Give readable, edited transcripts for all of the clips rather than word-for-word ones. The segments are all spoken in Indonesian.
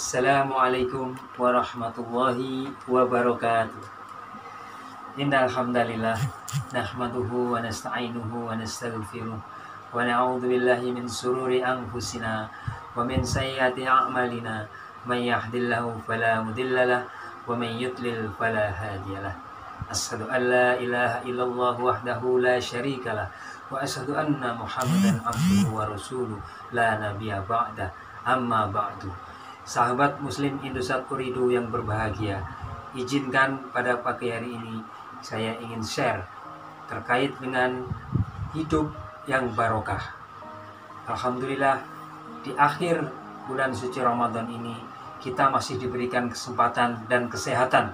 Assalamualaikum warahmatullahi wabarakatuh. Innal hamdalillah nahmaduhu wa nasta'inuhu wa nastaghfiruh wa na'udzu billahi min sururi anfusina wa min sayyiati a'malina. May yahdihillahu fala mudhillalah wa may yudlil fala hadiyalah. Asyhadu an la ilaha illallah wahdahu la syarikalah wa asyhadu anna Muhammadan abduhu wa rasuluh la nabiyya ba'da. Amma ba'du. Sahabat Muslim Indosat Uridu yang berbahagia, izinkan pada pagi hari ini saya ingin share terkait dengan hidup yang barokah. Alhamdulillah, di akhir bulan suci Ramadan ini kita masih diberikan kesempatan dan kesehatan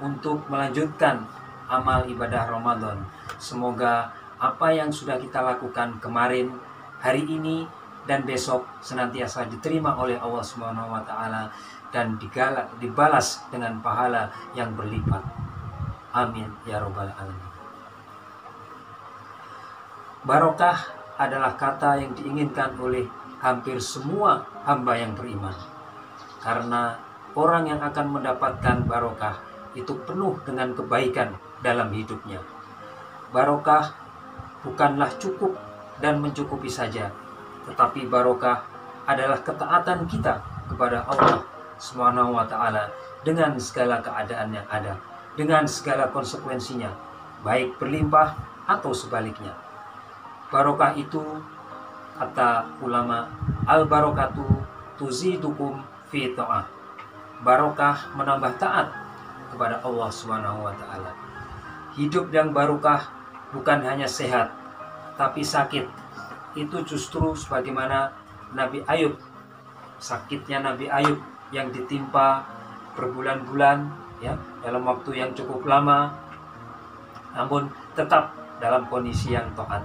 untuk melanjutkan amal ibadah Ramadan. Semoga apa yang sudah kita lakukan kemarin, hari ini dan besok senantiasa diterima oleh Allah Subhanahu wa taala dan dibalas dengan pahala yang berlipat. Amin ya rabbal alamin. Barokah adalah kata yang diinginkan oleh hampir semua hamba yang beriman. Karena orang yang akan mendapatkan barokah itu penuh dengan kebaikan dalam hidupnya. Barokah bukanlah cukup dan mencukupi saja, tetapi barokah adalah ketaatan kita kepada Allah Subhanahu wa taala dengan segala keadaan yang ada, dengan segala konsekuensinya, baik berlimpah atau sebaliknya. Barokah itu, kata ulama, al-barokatu tuzidukum fi ta'ah. Barokah menambah taat kepada Allah Subhanahu wa taala. Hidup yang barokah bukan hanya sehat, tapi sakit. Itu justru sebagaimana Nabi Ayub, sakitnya Nabi Ayub yang ditimpa berbulan-bulan, ya, dalam waktu yang cukup lama, namun tetap dalam kondisi yang taat.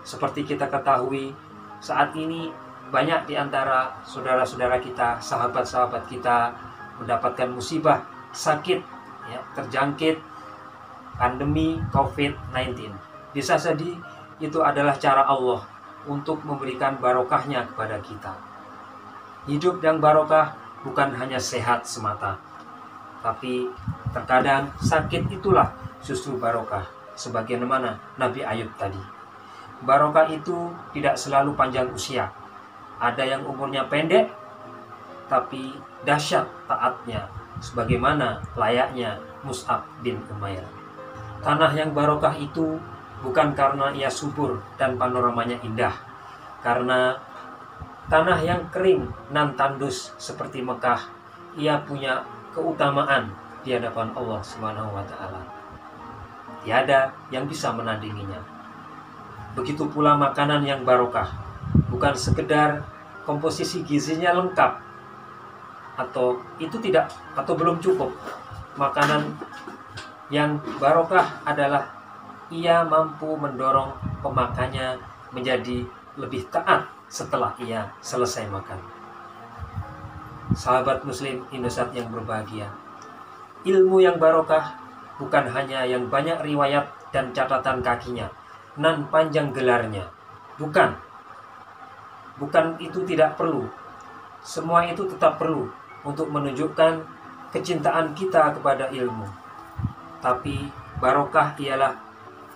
Seperti kita ketahui, saat ini banyak di antara saudara-saudara kita, sahabat-sahabat kita mendapatkan musibah, sakit, ya, terjangkit pandemi COVID-19. Bisa jadi itu adalah cara Allah untuk memberikan barokahnya kepada kita. Hidup yang barokah bukan hanya sehat semata, tapi terkadang sakit itulah justru barokah, sebagaimana Nabi Ayub tadi. Barokah itu tidak selalu panjang usia. Ada yang umurnya pendek, tapi dahsyat taatnya, sebagaimana layaknya Mus'ab bin Umair. Tanah yang barokah itu bukan karena ia subur dan panoramanya indah, karena tanah yang kering nan tandus seperti Mekah, ia punya keutamaan di hadapan Allah Subhanahu wa taala. Tiada yang bisa menandinginya. Begitu pula makanan yang barokah, bukan sekedar komposisi gizinya lengkap atau itu tidak atau belum cukup. Makanan yang barokah adalah ia mampu mendorong pemakannya menjadi lebih taat setelah ia selesai makan. Sahabat Muslim Indosat yang berbahagia, ilmu yang barokah bukan hanya yang banyak riwayat dan catatan kakinya, nan panjang gelarnya. Bukan itu tidak perlu. Semua itu tetap perlu untuk menunjukkan kecintaan kita kepada ilmu. Tapi barokah ialah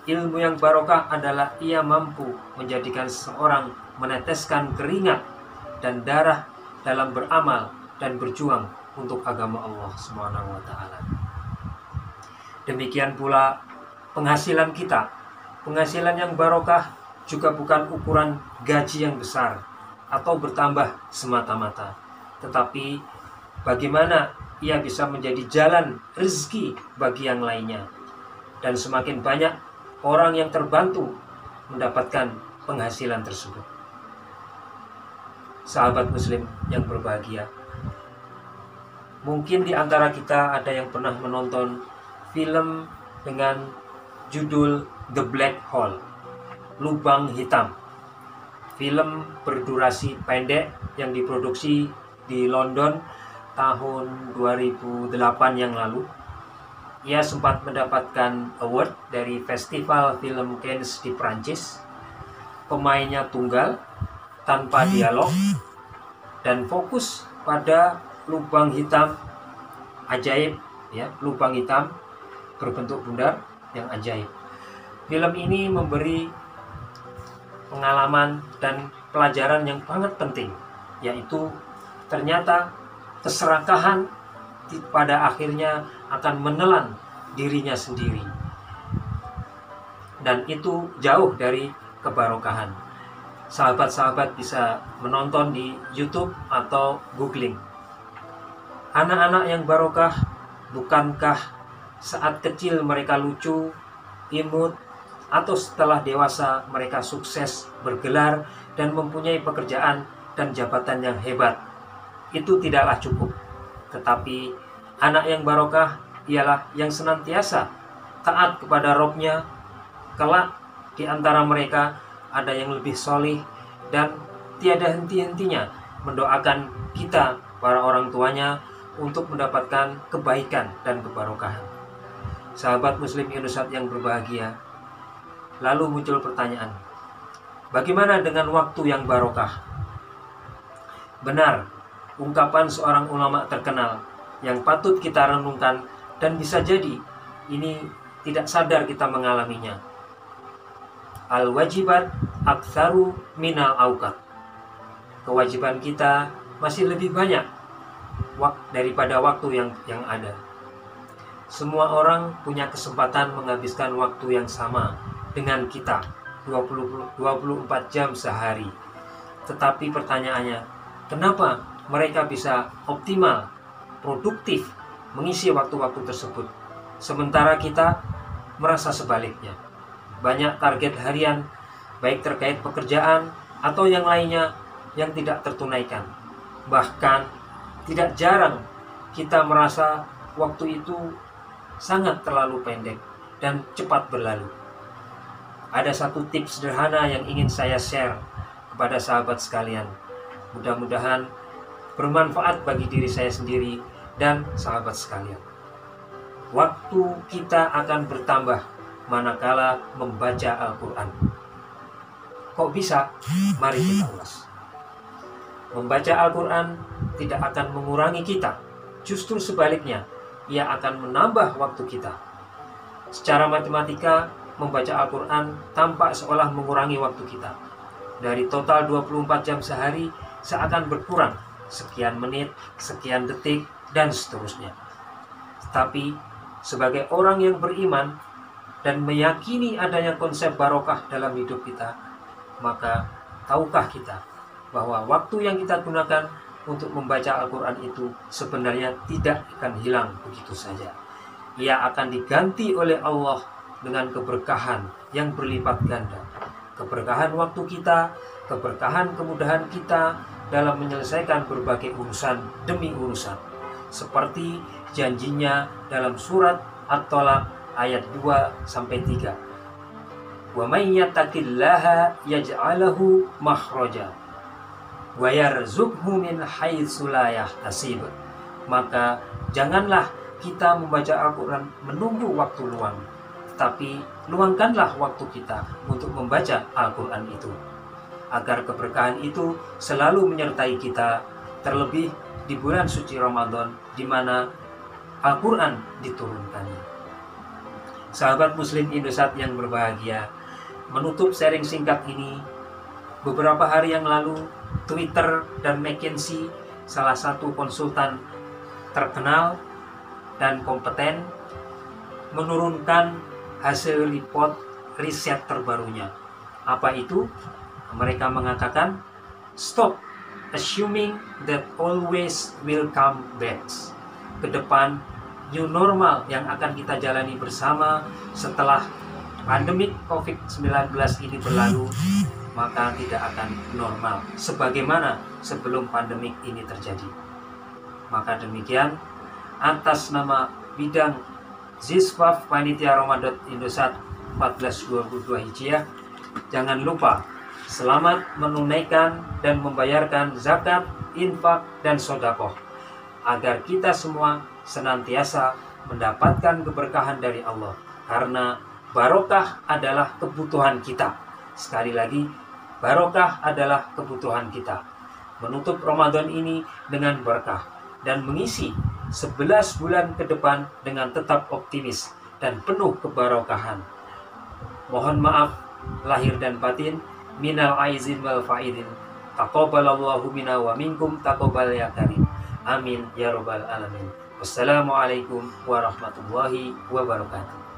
ilmu yang barokah adalah ia mampu menjadikan seseorang meneteskan keringat dan darah dalam beramal dan berjuang untuk agama Allah Subhanahu wa taala. Demikian pula penghasilan kita. Penghasilan yang barokah juga bukan ukuran gaji yang besar atau bertambah semata-mata, tetapi bagaimana ia bisa menjadi jalan rezeki bagi yang lainnya. Dan semakin banyak orang yang terbantu mendapatkan penghasilan tersebut. Sahabat Muslim yang berbahagia, mungkin di antara kita ada yang pernah menonton film dengan judul The Black Hole, Lubang Hitam. Film berdurasi pendek yang diproduksi di London tahun 2008 yang lalu. Ia sempat mendapatkan award dari Festival Film Cannes di Prancis. Pemainnya tunggal, tanpa dialog, dan fokus pada lubang hitam ajaib, ya, lubang hitam berbentuk bundar yang ajaib. Film ini memberi pengalaman dan pelajaran yang sangat penting, yaitu ternyata keserakahan pada akhirnya akan menelan dirinya sendiri, dan itu jauh dari kebarokahan. Sahabat-sahabat bisa menonton di YouTube atau googling. Anak-anak yang barokah, bukankah saat kecil mereka lucu, imut, atau setelah dewasa mereka sukses, bergelar, dan mempunyai pekerjaan dan jabatan yang hebat? Itu tidaklah cukup. Tetapi anak yang barokah ialah yang senantiasa taat kepada Robnya. Kelak di antara mereka ada yang lebih solih dan tiada henti-hentinya mendoakan kita, para orang tuanya, untuk mendapatkan kebaikan dan kebarokahan. Sahabat Muslim Indosat yang berbahagia, lalu muncul pertanyaan, bagaimana dengan waktu yang barokah? Benar, ungkapan seorang ulama terkenal yang patut kita renungkan, dan bisa jadi ini tidak sadar kita mengalaminya. Al-wajibat aktsaru minal auqat. Kewajiban kita masih lebih banyak daripada waktu yang ada. Semua orang punya kesempatan menghabiskan waktu yang sama dengan kita, 24 jam sehari. Tetapi pertanyaannya, kenapa mereka bisa optimal, produktif mengisi waktu-waktu tersebut, sementara kita merasa sebaliknya? Banyak target harian, baik terkait pekerjaan atau yang lainnya, yang tidak tertunaikan. Bahkan tidak jarang kita merasa waktu itu sangat terlalu pendek dan cepat berlalu. Ada satu tips sederhana yang ingin saya share kepada sahabat sekalian. Mudah-mudahan bermanfaat bagi diri saya sendiri dan sahabat sekalian. Waktu kita akan bertambah manakala membaca Al-Quran. Kok bisa? Mari kita ulas. Membaca Al-Quran tidak akan mengurangi kita. Justru sebaliknya, ia akan menambah waktu kita. Secara matematika, membaca Al-Quran tampak seolah mengurangi waktu kita. Dari total 24 jam sehari, seakan berkurang sekian menit, sekian detik, dan seterusnya. Tapi, sebagai orang yang beriman dan meyakini adanya konsep barokah dalam hidup kita, maka tahukah kita bahwa waktu yang kita gunakan untuk membaca Al-Quran itu sebenarnya tidak akan hilang begitu saja. Ia akan diganti oleh Allah dengan keberkahan yang berlipat ganda. Keberkahan waktu kita, keberkahan kemudahan kita dalam menyelesaikan berbagai urusan demi urusan. Seperti janjinya dalam surat At-Tolaq ayat 2-3. Wa may yattaqillaha yaj'alahu makhraja wa yarzuqhu min haitsu la yahtasib. Maka janganlah kita membaca Al-Quran menunggu waktu luang, tetapi luangkanlah waktu kita untuk membaca Al-Quran itu, agar keberkahan itu selalu menyertai kita, terlebih di bulan suci Ramadan di mana Al-Quran diturunkannya. Sahabat Muslim Indosat yang berbahagia, menutup sharing singkat ini, beberapa hari yang lalu Twitter dan McKinsey, salah satu konsultan terkenal dan kompeten, menurunkan hasil report riset terbarunya. Apa itu? Mereka mengatakan, stop assuming that always will come back. Ke depan, new normal yang akan kita jalani bersama setelah pandemi COVID-19 ini berlalu, maka tidak akan normal sebagaimana sebelum pandemi ini terjadi. Maka demikian, atas nama bidang Ziswaf Panitia Ramadan Indosat 1422 Hijriah, jangan lupa selamat menunaikan dan membayarkan zakat, infak, dan sedekah, agar kita semua senantiasa mendapatkan keberkahan dari Allah, karena barokah adalah kebutuhan kita. Sekali lagi, barokah adalah kebutuhan kita. menutup Ramadan ini dengan berkah dan mengisi 11 bulan ke depan dengan tetap optimis dan penuh kebarokahan. Mohon maaf lahir dan batin, minal aizin wal faidin. Taqabbalallahu minna wa minkum taqabbal ya karim. Amin ya rabbal alamin. Wassalamualaikum warahmatullahi wabarakatuh.